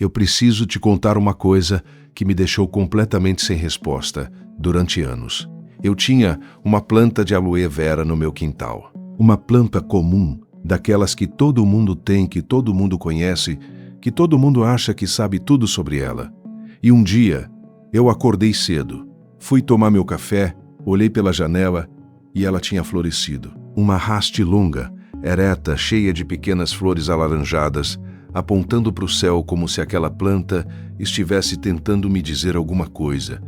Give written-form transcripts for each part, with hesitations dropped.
Eu preciso te contar uma coisa que me deixou completamente sem resposta durante anos. Eu tinha uma planta de aloe vera no meu quintal. Uma planta comum, daquelas que todo mundo tem, que todo mundo conhece, que todo mundo acha que sabe tudo sobre ela. E um dia, eu acordei cedo, fui tomar meu café, olhei pela janela e ela tinha florescido. Uma haste longa, ereta, cheia de pequenas flores alaranjadas, apontando para o céu como se aquela planta estivesse tentando me dizer alguma coisa.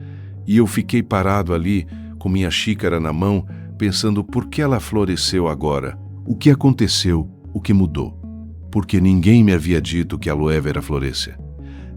E eu fiquei parado ali, com minha xícara na mão, pensando por que ela floresceu agora. O que aconteceu? O que mudou? Porque ninguém me havia dito que a aloe vera floresce.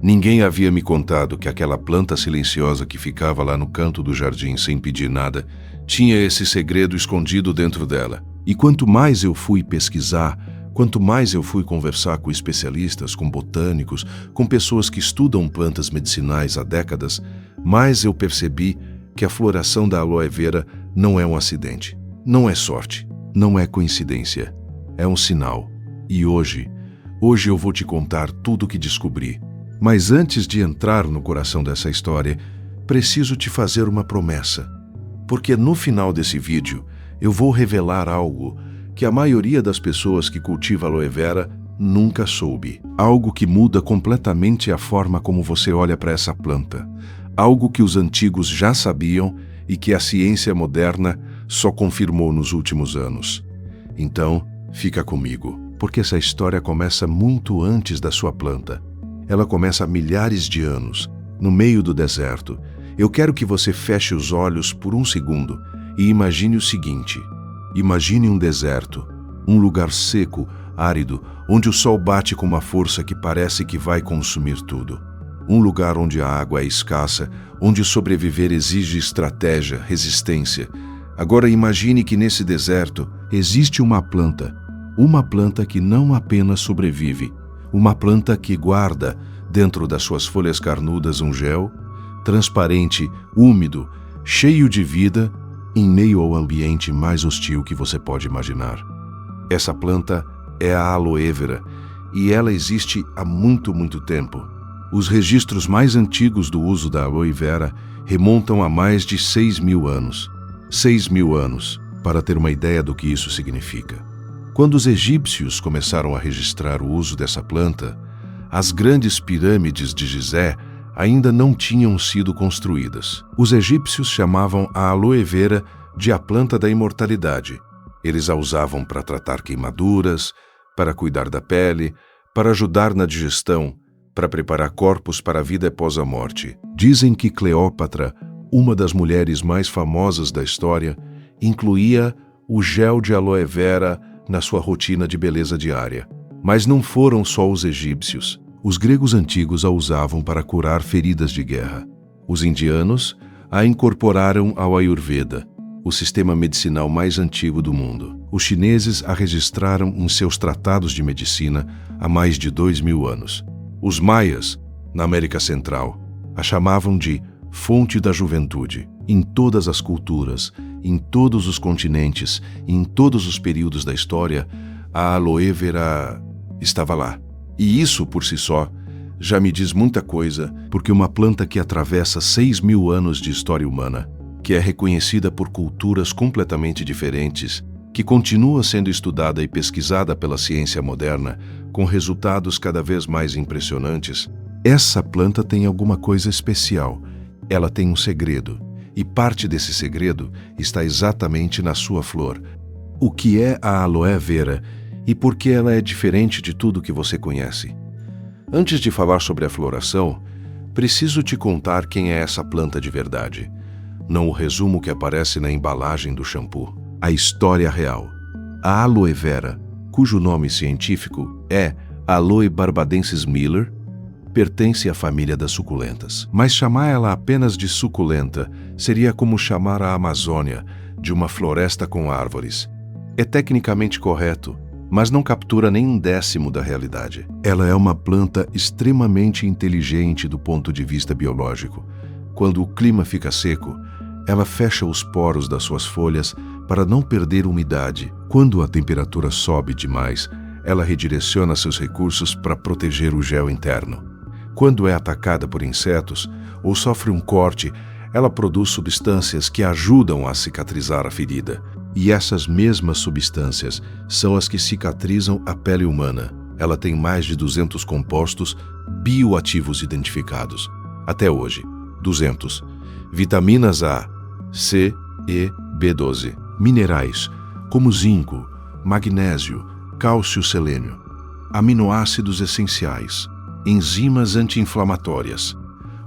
Ninguém havia me contado que aquela planta silenciosa que ficava lá no canto do jardim sem pedir nada, tinha esse segredo escondido dentro dela. E quanto mais eu fui pesquisar, quanto mais eu fui conversar com especialistas, com botânicos, com pessoas que estudam plantas medicinais há décadas, mais eu percebi que a floração da aloe vera não é um acidente, não é sorte, não é coincidência, é um sinal. E hoje eu vou te contar tudo o que descobri. Mas antes de entrar no coração dessa história, preciso te fazer uma promessa, porque no final desse vídeo eu vou revelar algo que a maioria das pessoas que cultiva aloe vera nunca soube. Algo que muda completamente a forma como você olha para essa planta. Algo que os antigos já sabiam e que a ciência moderna só confirmou nos últimos anos. Então, fica comigo, porque essa história começa muito antes da sua planta. Ela começa há milhares de anos, no meio do deserto. Eu quero que você feche os olhos por um segundo e imagine o seguinte. Imagine um deserto, um lugar seco, árido, onde o sol bate com uma força que parece que vai consumir tudo. Um lugar onde a água é escassa, onde sobreviver exige estratégia, resistência. Agora imagine que nesse deserto existe uma planta que não apenas sobrevive, uma planta que guarda dentro das suas folhas carnudas um gel, transparente, úmido, cheio de vida, em meio ao ambiente mais hostil que você pode imaginar. Essa planta é a aloe vera e ela existe há muito, muito tempo. Os registros mais antigos do uso da aloe vera remontam a mais de 6.000 anos. 6.000 anos, para ter uma ideia do que isso significa. Quando os egípcios começaram a registrar o uso dessa planta, as grandes pirâmides de Gizé ainda não tinham sido construídas. Os egípcios chamavam a aloe vera de a planta da imortalidade. Eles a usavam para tratar queimaduras, para cuidar da pele, para ajudar na digestão, para preparar corpos para a vida após a morte. Dizem que Cleópatra, uma das mulheres mais famosas da história, incluía o gel de aloe vera na sua rotina de beleza diária. Mas não foram só os egípcios. Os gregos antigos a usavam para curar feridas de guerra. Os indianos a incorporaram ao Ayurveda, o sistema medicinal mais antigo do mundo. Os chineses a registraram em seus tratados de medicina há mais de 2.000 anos. Os maias, na América Central, a chamavam de fonte da juventude. Em todas as culturas, em todos os continentes, em todos os períodos da história, a aloe vera estava lá. E isso, por si só, já me diz muita coisa, porque uma planta que atravessa 6.000 anos de história humana, que é reconhecida por culturas completamente diferentes, que continua sendo estudada e pesquisada pela ciência moderna, com resultados cada vez mais impressionantes, essa planta tem alguma coisa especial. Ela tem um segredo, e parte desse segredo está exatamente na sua flor. O que é a aloe vera e por que ela é diferente de tudo que você conhece? Antes de falar sobre a floração, preciso te contar quem é essa planta de verdade. Não o resumo que aparece na embalagem do shampoo. A história real. A aloe vera, cujo nome científico é Aloe barbadensis Miller, pertence à família das suculentas. Mas chamar ela apenas de suculenta seria como chamar a Amazônia de uma floresta com árvores. É tecnicamente correto, mas não captura nem 1/10 da realidade. Ela é uma planta extremamente inteligente do ponto de vista biológico. Quando o clima fica seco, ela fecha os poros das suas folhas para não perder umidade. Quando a temperatura sobe demais, ela redireciona seus recursos para proteger o gel interno. Quando é atacada por insetos ou sofre um corte, ela produz substâncias que ajudam a cicatrizar a ferida. E essas mesmas substâncias são as que cicatrizam a pele humana. Ela tem mais de 200 compostos bioativos identificados. Até hoje, 200. Vitaminas A, C, E, B12. Minerais, como zinco, magnésio, cálcio, selênio. Aminoácidos essenciais. Enzimas anti-inflamatórias.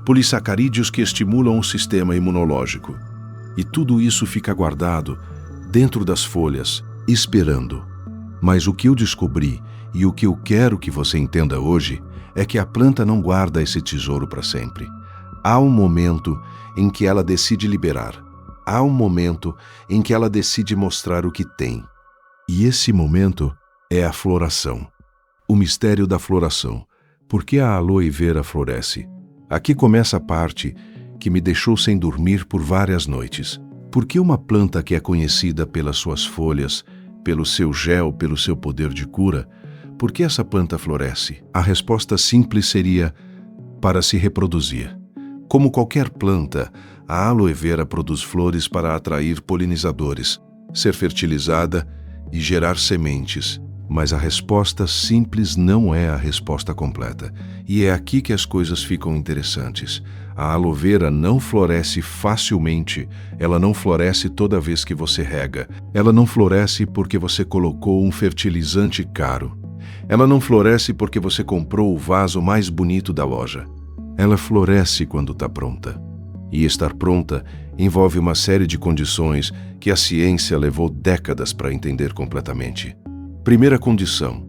Polissacarídeos que estimulam o sistema imunológico. E tudo isso fica guardado dentro das folhas, esperando. Mas o que eu descobri e o que eu quero que você entenda hoje é que a planta não guarda esse tesouro para sempre. Há um momento em que ela decide liberar. Há um momento em que ela decide mostrar o que tem. E esse momento é a floração. O mistério da floração. Por que a aloe vera floresce? Aqui começa a parte que me deixou sem dormir por várias noites. Por que uma planta que é conhecida pelas suas folhas, pelo seu gel, pelo seu poder de cura, por que essa planta floresce? A resposta simples seria para se reproduzir. Como qualquer planta, a aloe vera produz flores para atrair polinizadores, ser fertilizada e gerar sementes. Mas a resposta simples não é a resposta completa. E é aqui que as coisas ficam interessantes. A aloe vera não floresce facilmente. Ela não floresce toda vez que você rega. Ela não floresce porque você colocou um fertilizante caro. Ela não floresce porque você comprou o vaso mais bonito da loja. Ela floresce quando está pronta. E estar pronta envolve uma série de condições que a ciência levou décadas para entender completamente. Primeira condição: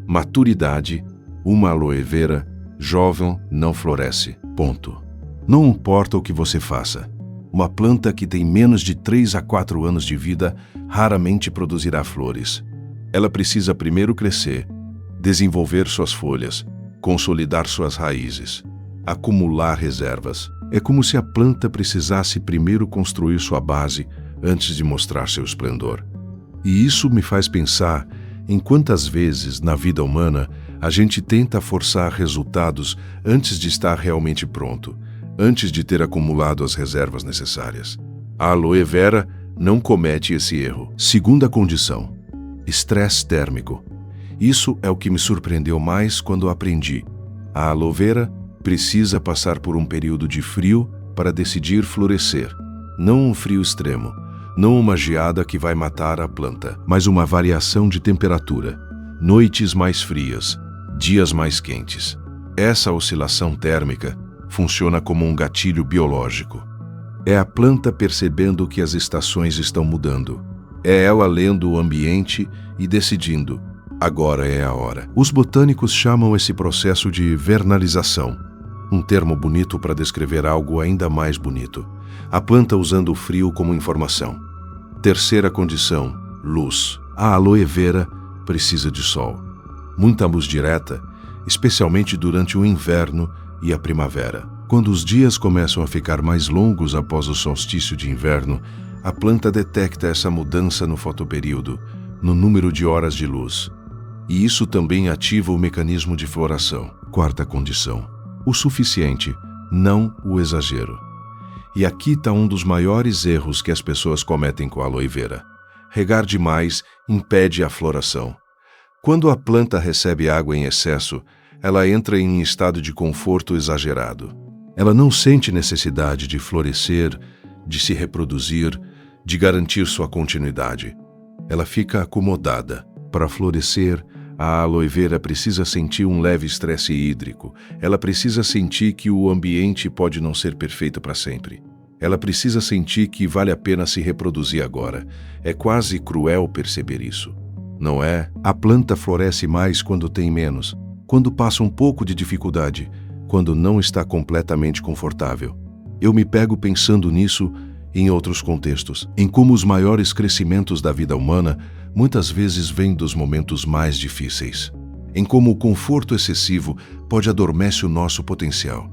maturidade. Uma aloe vera jovem não floresce. Ponto. Não importa o que você faça. Uma planta que tem menos de 3 a 4 anos de vida raramente produzirá flores. Ela precisa primeiro crescer, desenvolver suas folhas, consolidar suas raízes, acumular reservas. É como se a planta precisasse primeiro construir sua base antes de mostrar seu esplendor. E isso me faz pensar em quantas vezes na vida humana a gente tenta forçar resultados antes de estar realmente pronto, antes de ter acumulado as reservas necessárias. A aloe vera não comete esse erro. Segunda condição: estresse térmico. Isso é o que me surpreendeu mais quando aprendi. A aloe vera precisa passar por um período de frio para decidir florescer. Não um frio extremo, não uma geada que vai matar a planta, mas uma variação de temperatura. Noites mais frias, dias mais quentes. Essa oscilação térmica funciona como um gatilho biológico. É a planta percebendo que as estações estão mudando. É ela lendo o ambiente e decidindo: agora é a hora. Os botânicos chamam esse processo de vernalização, um termo bonito para descrever algo ainda mais bonito. A planta usando o frio como informação. Terceira condição: luz. A aloe vera precisa de sol. Muita luz direta, especialmente durante o inverno e a primavera. Quando os dias começam a ficar mais longos após o solstício de inverno, a planta detecta essa mudança no fotoperíodo, no número de horas de luz. E isso também ativa o mecanismo de floração. Quarta condição: o suficiente, não o exagero. E aqui está um dos maiores erros que as pessoas cometem com a aloe vera. Regar demais impede a floração. Quando a planta recebe água em excesso, ela entra em um estado de conforto exagerado. Ela não sente necessidade de florescer, de se reproduzir, de garantir sua continuidade. Ela fica acomodada. Para florescer, a aloe vera precisa sentir um leve estresse hídrico. Ela precisa sentir que o ambiente pode não ser perfeito para sempre. Ela precisa sentir que vale a pena se reproduzir agora. É quase cruel perceber isso. Não é? A planta floresce mais quando tem menos, quando passa um pouco de dificuldade, quando não está completamente confortável. Eu me pego pensando nisso em outros contextos, em como os maiores crescimentos da vida humana muitas vezes vêm dos momentos mais difíceis, em como o conforto excessivo pode adormecer o nosso potencial.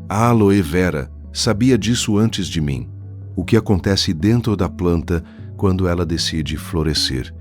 A aloe vera sabia disso antes de mim. O que acontece dentro da planta quando ela decide florescer.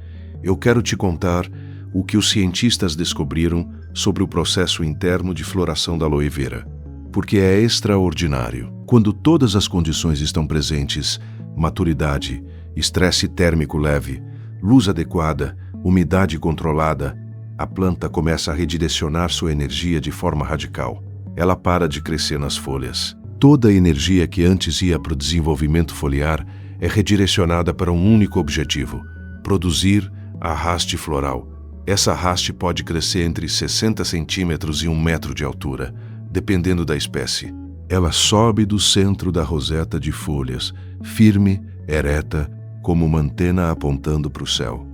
Eu quero te contar o que os cientistas descobriram sobre o processo interno de floração da aloe vera, porque é extraordinário. Quando todas as condições estão presentes, maturidade, estresse térmico leve, luz adequada, umidade controlada, a planta começa a redirecionar sua energia de forma radical. Ela para de crescer nas folhas. Toda a energia que antes ia para o desenvolvimento foliar é redirecionada para um único objetivo: produzir a haste floral. Essa haste pode crescer entre 60 centímetros e 1 metro de altura, dependendo da espécie. Ela sobe do centro da roseta de folhas, firme, ereta, como uma antena apontando para o céu.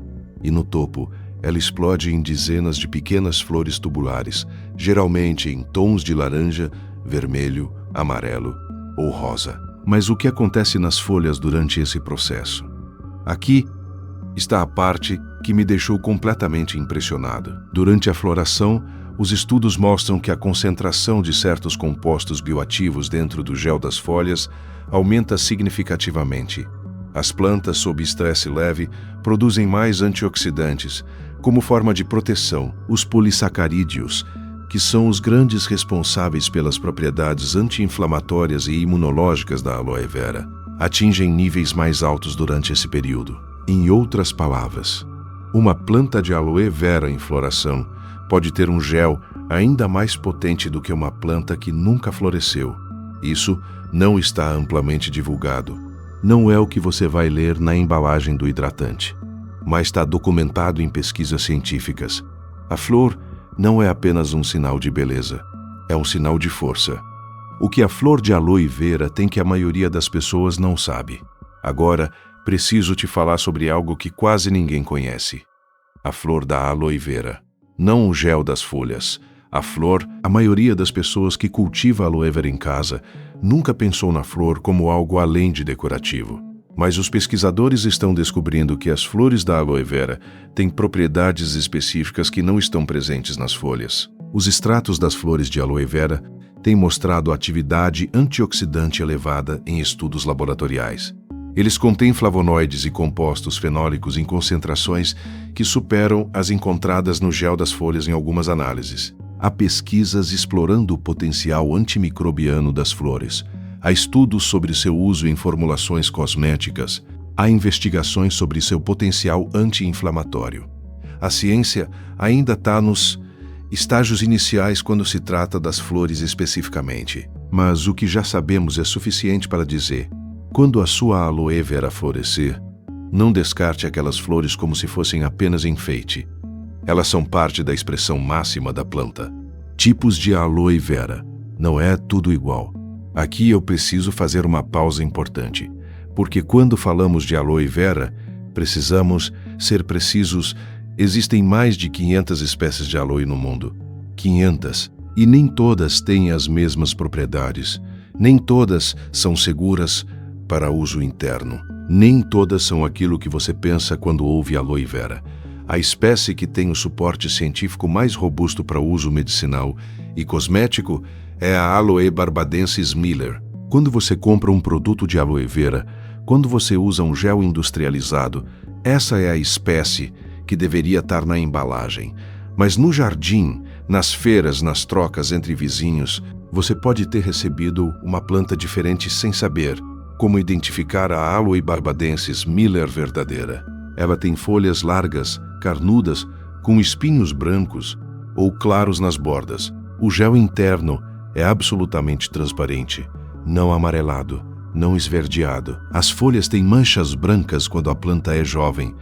E no topo, ela explode em dezenas de pequenas flores tubulares, geralmente em tons de laranja, vermelho, amarelo ou rosa. Mas o que acontece nas folhas durante esse processo? Aqui está a parte que me deixou completamente impressionado. Durante a floração, os estudos mostram que a concentração de certos compostos bioativos dentro do gel das folhas aumenta significativamente. As plantas, sob estresse leve, produzem mais antioxidantes, como forma de proteção, os polissacarídeos, que são os grandes responsáveis pelas propriedades anti-inflamatórias e imunológicas da aloe vera, atingem níveis mais altos durante esse período. Em outras palavras, uma planta de aloe vera em floração pode ter um gel ainda mais potente do que uma planta que nunca floresceu. Isso não está amplamente divulgado. Não é o que você vai ler na embalagem do hidratante, mas está documentado em pesquisas científicas. A flor não é apenas um sinal de beleza, é um sinal de força. O que a flor de aloe vera tem que a maioria das pessoas não sabe. Agora, preciso te falar sobre algo que quase ninguém conhece. A flor da aloe vera. Não o gel das folhas. A flor, a maioria das pessoas que cultiva aloe vera em casa nunca pensou na flor como algo além de decorativo. Mas os pesquisadores estão descobrindo que as flores da aloe vera têm propriedades específicas que não estão presentes nas folhas. Os extratos das flores de aloe vera têm mostrado atividade antioxidante elevada em estudos laboratoriais. Eles contêm flavonoides e compostos fenólicos em concentrações que superam as encontradas no gel das folhas em algumas análises. Há pesquisas explorando o potencial antimicrobiano das flores. Há estudos sobre seu uso em formulações cosméticas. Há investigações sobre seu potencial anti-inflamatório. A ciência ainda está nos estágios iniciais quando se trata das flores especificamente. Mas o que já sabemos é suficiente para dizer: quando a sua aloe vera florescer, não descarte aquelas flores como se fossem apenas enfeite. Elas são parte da expressão máxima da planta. Tipos de aloe vera. Não é tudo igual. Aqui eu preciso fazer uma pausa importante, porque quando falamos de aloe vera, precisamos ser precisos. Existem mais de 500 espécies de aloe no mundo. 500. E nem todas têm as mesmas propriedades. Nem todas são seguras para uso interno. Nem todas são aquilo que você pensa quando ouve aloe vera. A espécie que tem o suporte científico mais robusto para uso medicinal e cosmético é a Aloe barbadensis Miller. Quando você compra um produto de aloe vera, quando você usa um gel industrializado, essa é a espécie que deveria estar na embalagem. Mas no jardim, nas feiras, nas trocas entre vizinhos, você pode ter recebido uma planta diferente sem saber como identificar a Aloe barbadensis Miller verdadeira. Ela tem folhas largas, carnudas, com espinhos brancos ou claros nas bordas. O gel interno é absolutamente transparente, não amarelado, não esverdeado. As folhas têm manchas brancas quando a planta é jovem,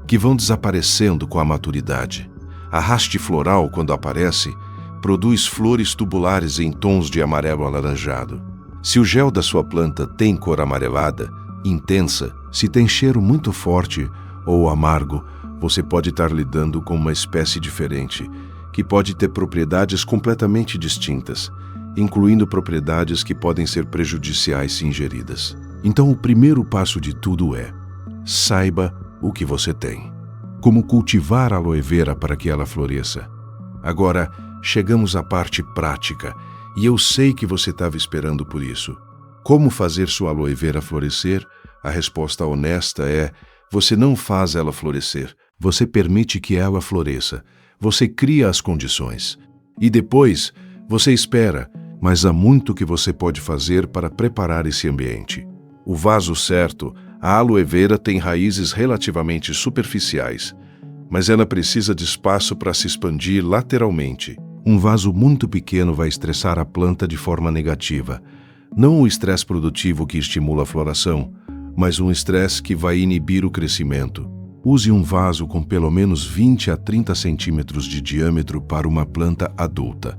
que vão desaparecendo com a maturidade. A haste floral, quando aparece, produz flores tubulares em tons de amarelo alaranjado. Se o gel da sua planta tem cor amarelada, intensa, se tem cheiro muito forte ou amargo, você pode estar lidando com uma espécie diferente, que pode ter propriedades completamente distintas, incluindo propriedades que podem ser prejudiciais se ingeridas. Então, o primeiro passo de tudo é: saiba o que você tem. Como cultivar a aloe vera para que ela floresça. Agora, chegamos à parte prática, e eu sei que você estava esperando por isso. Como fazer sua aloe vera florescer? A resposta honesta é: você não faz ela florescer, você permite que ela floresça. Você cria as condições. E depois, você espera, mas há muito que você pode fazer para preparar esse ambiente. O vaso certo, a aloe vera tem raízes relativamente superficiais, mas ela precisa de espaço para se expandir lateralmente. Um vaso muito pequeno vai estressar a planta de forma negativa. Não o estresse produtivo que estimula a floração, mas um estresse que vai inibir o crescimento. Use um vaso com pelo menos 20 a 30 centímetros de diâmetro para uma planta adulta.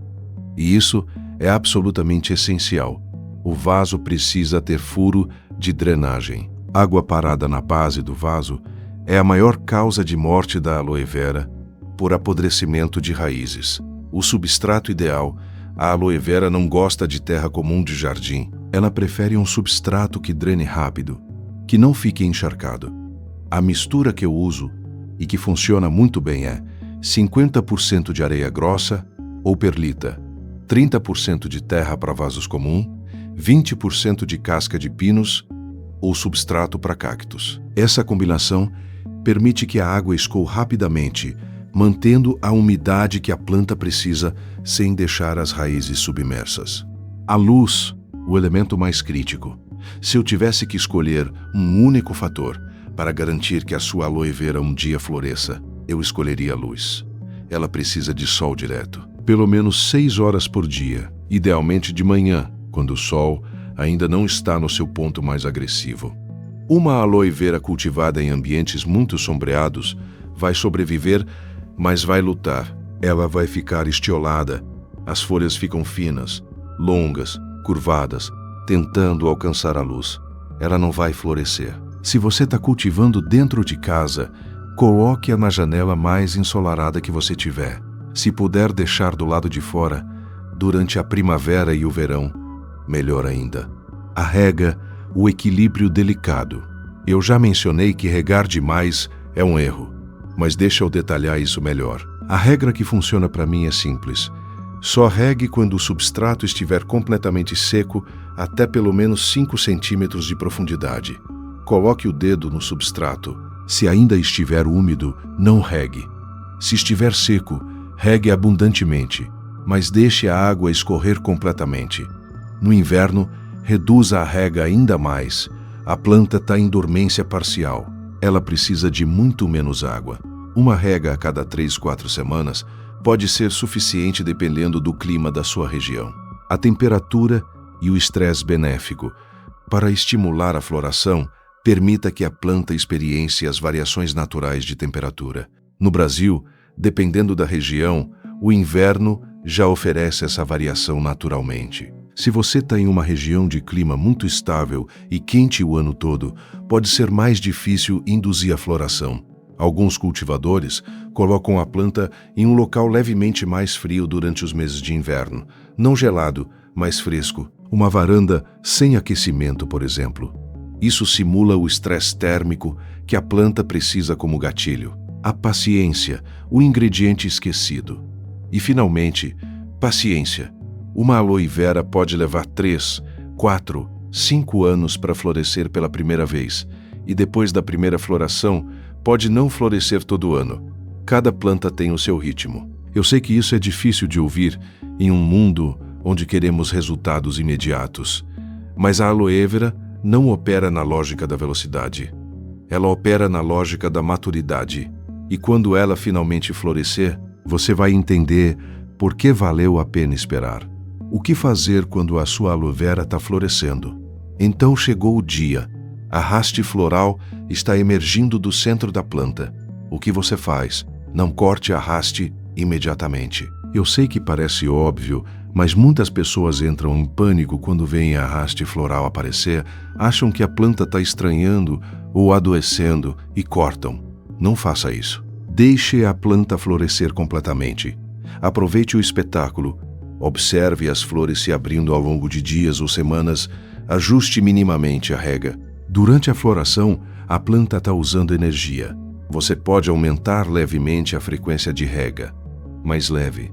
E isso é absolutamente essencial. O vaso precisa ter furo de drenagem. Água parada na base do vaso é a maior causa de morte da aloe vera por apodrecimento de raízes. O substrato ideal, a aloe vera não gosta de terra comum de jardim. Ela prefere um substrato que drene rápido, que não fique encharcado. A mistura que eu uso e que funciona muito bem é 50% de areia grossa ou perlita, 30% de terra para vasos comum, 20% de casca de pinos ou substrato para cactos. Essa combinação permite que a água escoe rapidamente, mantendo a umidade que a planta precisa sem deixar as raízes submersas. A luz, o elemento mais crítico. Se eu tivesse que escolher um único fator para garantir que a sua aloe vera um dia floresça, eu escolheria a luz. Ela precisa de sol direto, pelo menos 6 horas por dia, idealmente de manhã, quando o sol ainda não está no seu ponto mais agressivo. Uma aloe vera cultivada em ambientes muito sombreados vai sobreviver, mas vai lutar. Ela vai ficar estiolada, as folhas ficam finas, longas, curvadas, tentando alcançar a luz. Ela não vai florescer. Se você está cultivando dentro de casa, coloque-a na janela mais ensolarada que você tiver. Se puder deixar do lado de fora, durante a primavera e o verão, melhor ainda. A rega, o equilíbrio delicado. Eu já mencionei que regar demais é um erro, mas deixa eu detalhar isso melhor. A regra que funciona para mim é simples. Só regue quando o substrato estiver completamente seco até pelo menos 5 centímetros de profundidade. Coloque o dedo no substrato. Se ainda estiver úmido, não regue. Se estiver seco, regue abundantemente, mas deixe a água escorrer completamente. No inverno, reduza a rega ainda mais. A planta está em dormência parcial. Ela precisa de muito menos água. Uma rega a cada 3-4 semanas pode ser suficiente dependendo do clima da sua região. A temperatura e o estresse benéfico. Para estimular a floração, permita que a planta experiencie as variações naturais de temperatura. No Brasil, dependendo da região, o inverno já oferece essa variação naturalmente. Se você está em uma região de clima muito estável e quente o ano todo, pode ser mais difícil induzir a floração. Alguns cultivadores colocam a planta em um local levemente mais frio durante os meses de inverno, não gelado, mas fresco. Uma varanda sem aquecimento, por exemplo. Isso simula o estresse térmico que a planta precisa como gatilho. A paciência, o ingrediente esquecido. E, finalmente, paciência. Uma aloe vera pode levar 3, 4, 5 anos para florescer pela primeira vez, e depois da primeira floração, pode não florescer todo ano. Cada planta tem o seu ritmo. Eu sei que isso é difícil de ouvir em um mundo onde queremos resultados imediatos, mas a aloe vera não opera na lógica da velocidade. Ela opera na lógica da maturidade. E quando ela finalmente florescer, você vai entender por que valeu a pena esperar. O que fazer quando a sua aloe vera está florescendo? Então chegou o dia. A haste floral está emergindo do centro da planta. O que você faz? Não corte a haste imediatamente. Eu sei que parece óbvio, mas muitas pessoas entram em pânico quando veem a haste floral aparecer, acham que a planta está estranhando ou adoecendo e cortam. Não faça isso. Deixe a planta florescer completamente. Aproveite o espetáculo. Observe as flores se abrindo ao longo de dias ou semanas. Ajuste minimamente a rega. Durante a floração, a planta está usando energia. Você pode aumentar levemente a frequência de rega, mas leve.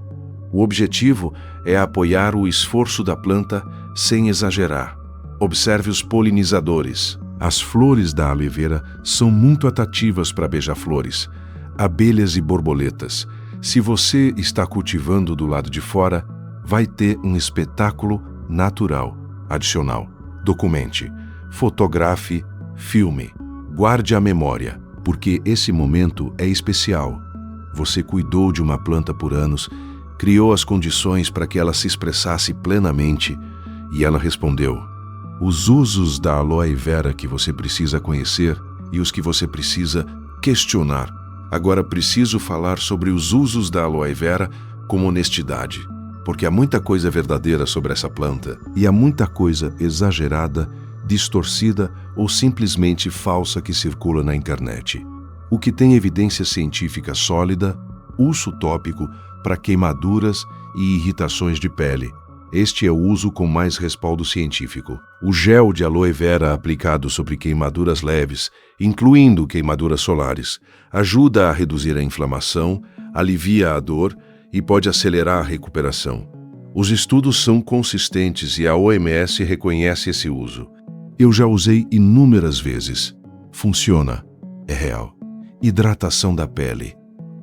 O objetivo é apoiar o esforço da planta sem exagerar. Observe os polinizadores. As flores da aloe vera são muito atrativas para beija-flores, abelhas e borboletas. Se você está cultivando do lado de fora, vai ter um espetáculo natural adicional. Documente, fotografe, filme. Guarde a memória, porque esse momento é especial. Você cuidou de uma planta por anos, criou as condições para que ela se expressasse plenamente e ela respondeu. Os usos da aloe vera que você precisa conhecer e os que você precisa questionar. Agora preciso falar sobre os usos da aloe vera com honestidade, porque há muita coisa verdadeira sobre essa planta e há muita coisa exagerada, distorcida ou simplesmente falsa que circula na internet. O que tem evidência científica sólida, uso tópico para queimaduras e irritações de pele. Este é o uso com mais respaldo científico. O gel de aloe vera aplicado sobre queimaduras leves, incluindo queimaduras solares, ajuda a reduzir a inflamação, alivia a dor e pode acelerar a recuperação. Os estudos são consistentes e a OMS reconhece esse uso. Eu já usei inúmeras vezes. Funciona. É real. Hidratação da pele.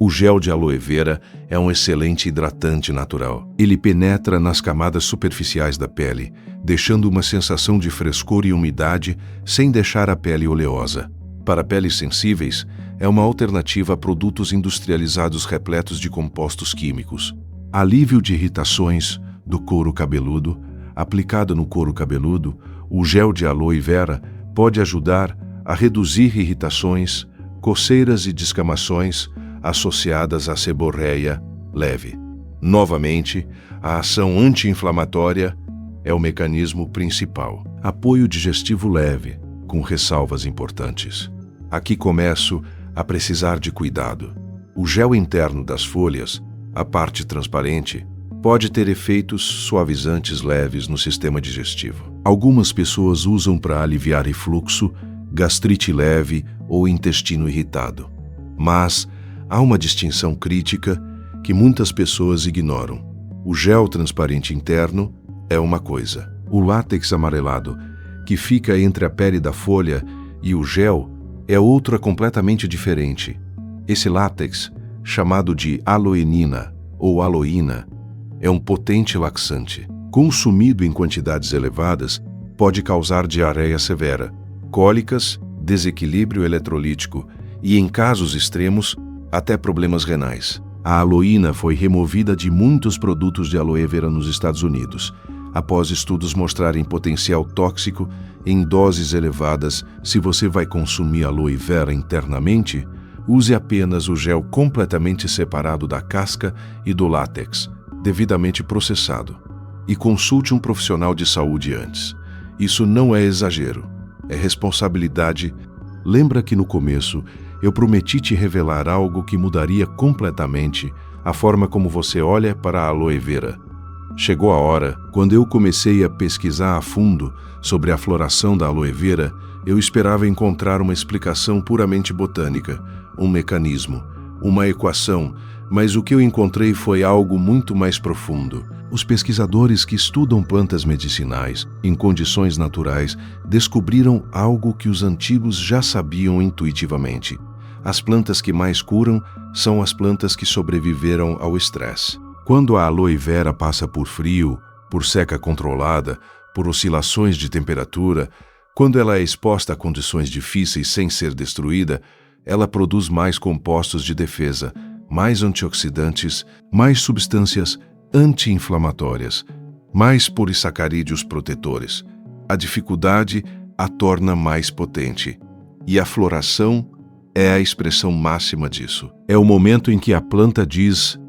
O gel de aloe vera é um excelente hidratante natural. Ele penetra nas camadas superficiais da pele, deixando uma sensação de frescor e umidade sem deixar a pele oleosa. Para peles sensíveis, é uma alternativa a produtos industrializados repletos de compostos químicos. Alívio de irritações do couro cabeludo. Aplicado no couro cabeludo, o gel de aloe vera pode ajudar a reduzir irritações, coceiras e descamações associadas à seborreia leve. Novamente, a ação anti-inflamatória é o mecanismo principal. Apoio digestivo leve, com ressalvas importantes. Aqui começo a precisar de cuidado. O gel interno das folhas, a parte transparente, pode ter efeitos suavizantes leves no sistema digestivo. Algumas pessoas usam para aliviar refluxo, gastrite leve ou intestino irritado. Mas há uma distinção crítica que muitas pessoas ignoram. O gel transparente interno é uma coisa. O látex amarelado, que fica entre a pele da folha e o gel, é outra completamente diferente. Esse látex, chamado de aloenina ou aloína, é um potente laxante. Consumido em quantidades elevadas, pode causar diarreia severa, cólicas, desequilíbrio eletrolítico e, em casos extremos, até problemas renais. A aloína foi removida de muitos produtos de aloe vera nos Estados Unidos, após estudos mostrarem potencial tóxico em doses elevadas. Se você vai consumir aloe vera internamente, use apenas o gel completamente separado da casca e do látex, devidamente processado. E consulte um profissional de saúde antes. Isso não é exagero, é responsabilidade. Lembra que no começo eu prometi te revelar algo que mudaria completamente a forma como você olha para a aloe vera. Chegou a hora. Quando eu comecei a pesquisar a fundo sobre a floração da aloe vera, eu esperava encontrar uma explicação puramente botânica, um mecanismo, uma equação, mas o que eu encontrei foi algo muito mais profundo. Os pesquisadores que estudam plantas medicinais em condições naturais descobriram algo que os antigos já sabiam intuitivamente. As plantas que mais curam são as plantas que sobreviveram ao estresse. Quando a aloe vera passa por frio, por seca controlada, por oscilações de temperatura, quando ela é exposta a condições difíceis sem ser destruída, ela produz mais compostos de defesa, mais antioxidantes, mais substâncias anti-inflamatórias, mais polissacarídeos protetores. A dificuldade a torna mais potente. E a floração é a expressão máxima disso. É o momento em que a planta diz: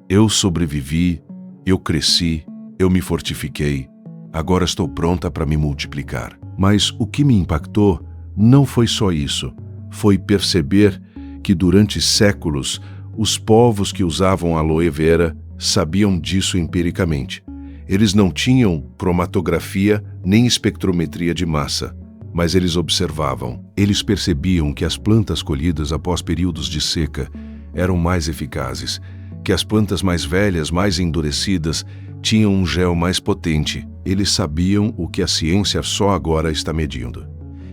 eu sobrevivi, eu cresci, eu me fortifiquei, agora estou pronta para me multiplicar. Mas o que me impactou não foi só isso, foi perceber que durante séculos os povos que usavam aloe vera sabiam disso empiricamente. Eles não tinham cromatografia nem espectrometria de massa, mas eles observavam. Eles percebiam que as plantas colhidas após períodos de seca eram mais eficazes, que as plantas mais velhas, mais endurecidas, tinham um gel mais potente. Eles sabiam o que a ciência só agora está medindo.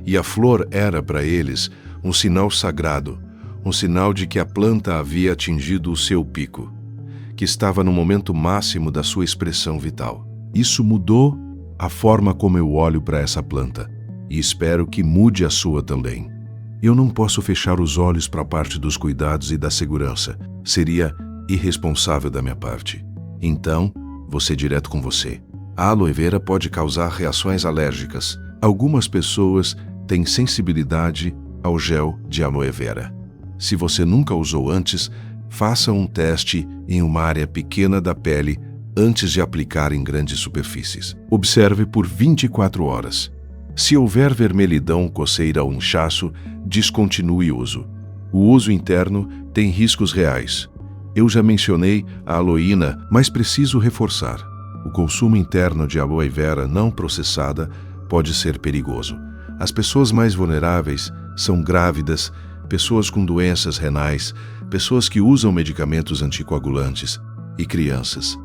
E a flor era para eles um sinal sagrado, um sinal de que a planta havia atingido o seu pico. que estava no momento máximo da sua expressão vital. Isso mudou a forma como eu olho para essa planta e espero que mude a sua também. Eu não posso fechar os olhos para a parte dos cuidados e da segurança. Seria irresponsável da minha parte. Então, vou ser direto com você. A aloe vera pode causar reações alérgicas. Algumas pessoas têm sensibilidade ao gel de aloe vera. Se você nunca usou antes, faça um teste em uma área pequena da pele antes de aplicar em grandes superfícies. Observe por 24 horas. Se houver vermelhidão, coceira ou inchaço, descontinue o uso. O uso interno tem riscos reais. Eu já mencionei a aloína, mas preciso reforçar. O consumo interno de aloe vera não processada pode ser perigoso. As pessoas mais vulneráveis são grávidas, pessoas com doenças renais, pessoas que usam medicamentos anticoagulantes e crianças.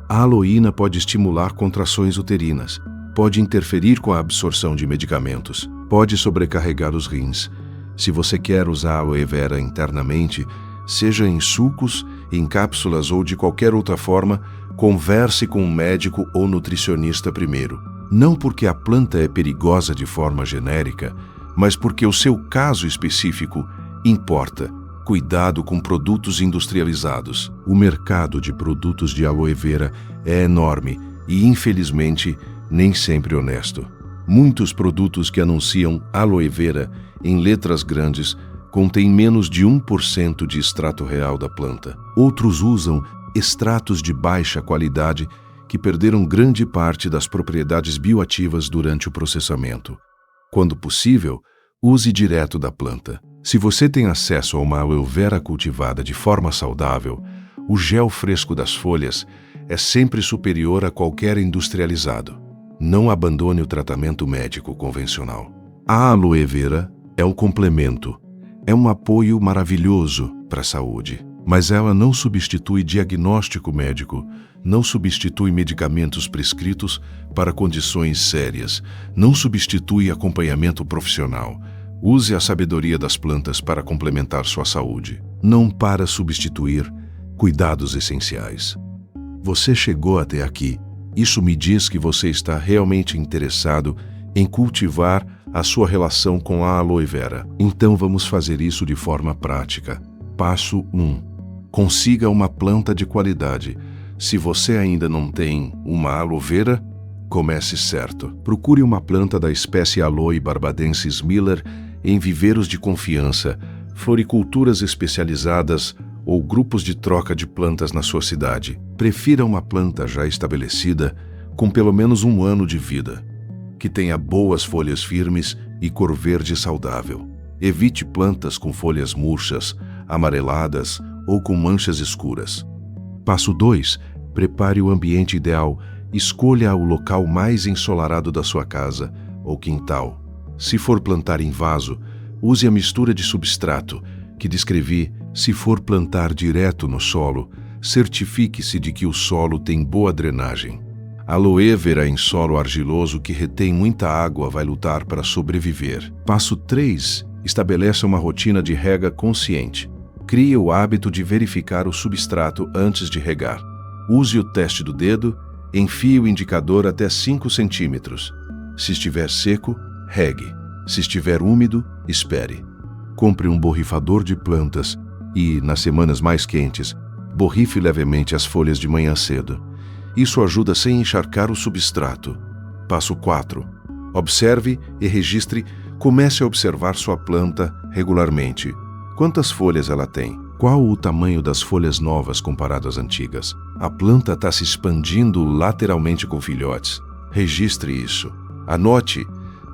A aloína pode estimular contrações uterinas, pode interferir com a absorção de medicamentos, pode sobrecarregar os rins. Se você quer usar aloe vera internamente, seja em sucos, em cápsulas ou de qualquer outra forma, converse com um médico ou nutricionista primeiro. Não porque a planta é perigosa de forma genérica, mas porque o seu caso específico importa. Cuidado com produtos industrializados. O mercado de produtos de aloe vera é enorme e, infelizmente, nem sempre honesto. Muitos produtos que anunciam aloe vera em letras grandes contêm menos de 1% de extrato real da planta. Outros usam extratos de baixa qualidade que perderam grande parte das propriedades bioativas durante o processamento. Quando possível, use direto da planta. Se você tem acesso a uma aloe vera cultivada de forma saudável, o gel fresco das folhas é sempre superior a qualquer industrializado. Não abandone o tratamento médico convencional. A aloe vera é um complemento, é um apoio maravilhoso para a saúde, mas ela não substitui diagnóstico médico, não substitui medicamentos prescritos para condições sérias, não substitui acompanhamento profissional. Use a sabedoria das plantas para complementar sua saúde, não para substituir cuidados essenciais. Você chegou até aqui. Isso me diz que você está realmente interessado em cultivar a sua relação com a aloe vera. Então vamos fazer isso de forma prática. Passo 1. Consiga uma planta de qualidade. Se você ainda não tem uma aloe vera, comece certo. Procure uma planta da espécie Aloe barbadensis Miller em viveiros de confiança, floriculturas especializadas ou grupos de troca de plantas na sua cidade. Prefira uma planta já estabelecida, com pelo menos 1 ano de vida, que tenha boas folhas firmes e cor verde saudável. Evite plantas com folhas murchas, amareladas ou com manchas escuras. Passo 2. Prepare o ambiente ideal. Escolha o local mais ensolarado da sua casa ou quintal. Se for plantar em vaso, use a mistura de substrato que descrevi. Se for plantar direto no solo, certifique-se de que o solo tem boa drenagem. Aloe vera em solo argiloso que retém muita água vai lutar para sobreviver. Passo 3. Estabeleça uma rotina de rega consciente. Crie o hábito de verificar o substrato antes de regar. Use o teste do dedo, enfie o indicador até 5 centímetros. Se estiver seco, regue. Se estiver úmido, espere. Compre um borrifador de plantas e, nas semanas mais quentes, borrife levemente as folhas de manhã cedo. Isso ajuda sem encharcar o substrato. Passo 4. Observe e registre. Comece a observar sua planta regularmente. Quantas folhas ela tem? Qual o tamanho das folhas novas comparado às antigas? A planta está se expandindo lateralmente com filhotes. Registre isso. Anote.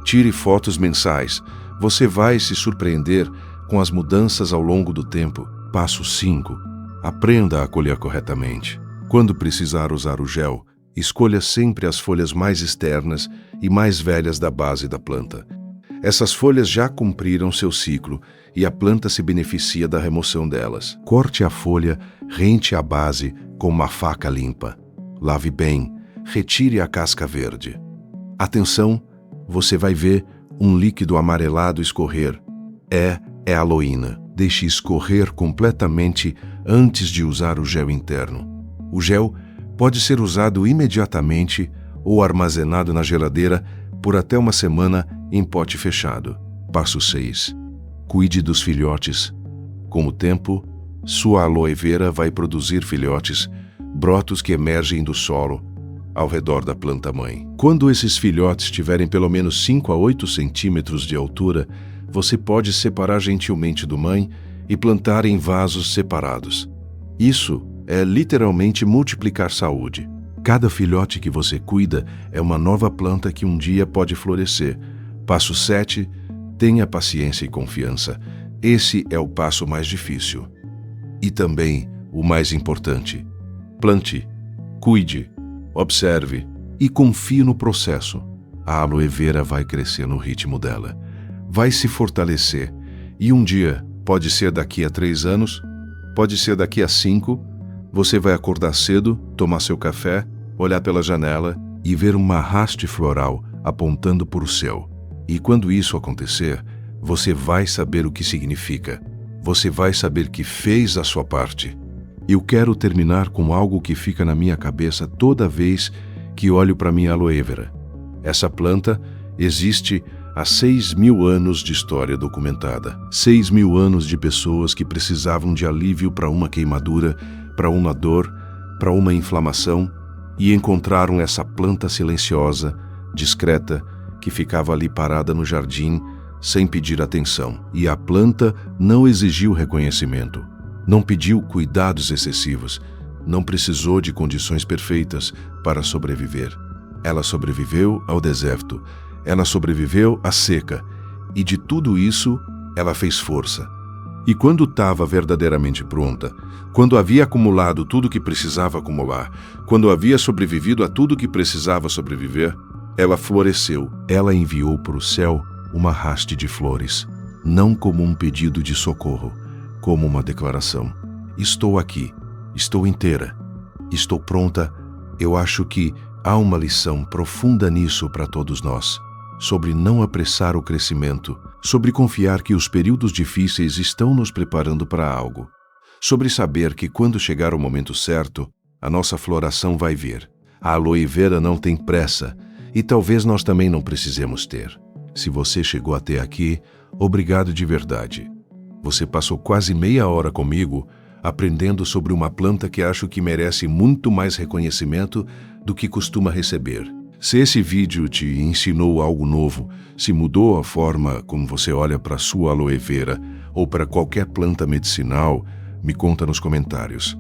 Tire fotos mensais. Você vai se surpreender com as mudanças ao longo do tempo. Passo 5. Aprenda a colher corretamente. Quando precisar usar o gel, escolha sempre as folhas mais externas e mais velhas da base da planta. Essas folhas já cumpriram seu ciclo e a planta se beneficia da remoção delas. Corte a folha, rente a base com uma faca limpa. Lave bem, retire a casca verde. Atenção, você vai ver um líquido amarelado escorrer. É aloína. Deixe escorrer completamente antes de usar o gel interno. O gel pode ser usado imediatamente ou armazenado na geladeira por até uma semana em pote fechado. Passo 6. Cuide dos filhotes. Com o tempo, sua aloe vera vai produzir filhotes, brotos que emergem do solo ao redor da planta-mãe. Quando esses filhotes tiverem pelo menos 5 a 8 centímetros de altura, você pode separar gentilmente do mãe e plantar em vasos separados. Isso é literalmente multiplicar saúde. Cada filhote que você cuida é uma nova planta que um dia pode florescer. Passo 7. Tenha paciência e confiança. Esse é o passo mais difícil. E também o mais importante. Plante, cuide, observe e confie no processo. A aloe vera vai crescer no ritmo dela. Vai se fortalecer. E um dia, pode ser daqui a 3 anos, pode ser daqui a 5, você vai acordar cedo, tomar seu café, olhar pela janela e ver uma haste floral apontando para o céu. E quando isso acontecer, você vai saber o que significa. Você vai saber que fez a sua parte. Eu quero terminar com algo que fica na minha cabeça toda vez que olho para minha aloe vera. Essa planta existe há 6.000 anos de história documentada. 6.000 anos de pessoas que precisavam de alívio para uma queimadura, para uma dor, para uma inflamação, e encontraram essa planta silenciosa, discreta, que ficava ali parada no jardim, sem pedir atenção. E a planta não exigiu reconhecimento, não pediu cuidados excessivos, não precisou de condições perfeitas para sobreviver. Ela sobreviveu ao deserto, ela sobreviveu à seca, e de tudo isso ela fez força. E quando estava verdadeiramente pronta, quando havia acumulado tudo que precisava acumular, quando havia sobrevivido a tudo que precisava sobreviver, ela floresceu. Ela enviou para o céu uma haste de flores, não como um pedido de socorro, como uma declaração. Estou aqui, estou inteira, estou pronta. Eu acho que há uma lição profunda nisso para todos nós, sobre não apressar o crescimento, sobre confiar que os períodos difíceis estão nos preparando para algo, sobre saber que quando chegar o momento certo, a nossa floração vai vir. A aloe vera não tem pressa e talvez nós também não precisemos ter. Se você chegou até aqui, obrigado de verdade. Você passou quase meia hora comigo aprendendo sobre uma planta que acho que merece muito mais reconhecimento do que costuma receber. Se esse vídeo te ensinou algo novo, se mudou a forma como você olha para a sua aloe vera ou para qualquer planta medicinal, me conta nos comentários.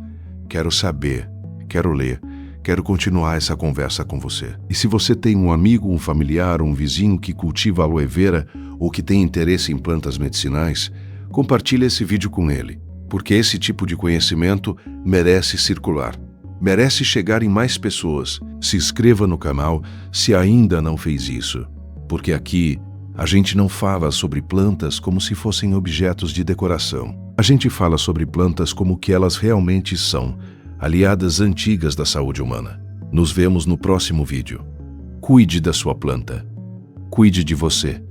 Quero saber, quero ler, quero continuar essa conversa com você. E se você tem um amigo, um familiar, um vizinho que cultiva aloe vera ou que tem interesse em plantas medicinais, compartilhe esse vídeo com ele, porque esse tipo de conhecimento merece circular. Merece chegar em mais pessoas. Se inscreva no canal se ainda não fez isso, porque aqui a gente não fala sobre plantas como se fossem objetos de decoração. A gente fala sobre plantas como o que elas realmente são, aliadas antigas da saúde humana. Nos vemos no próximo vídeo. Cuide da sua planta. Cuide de você.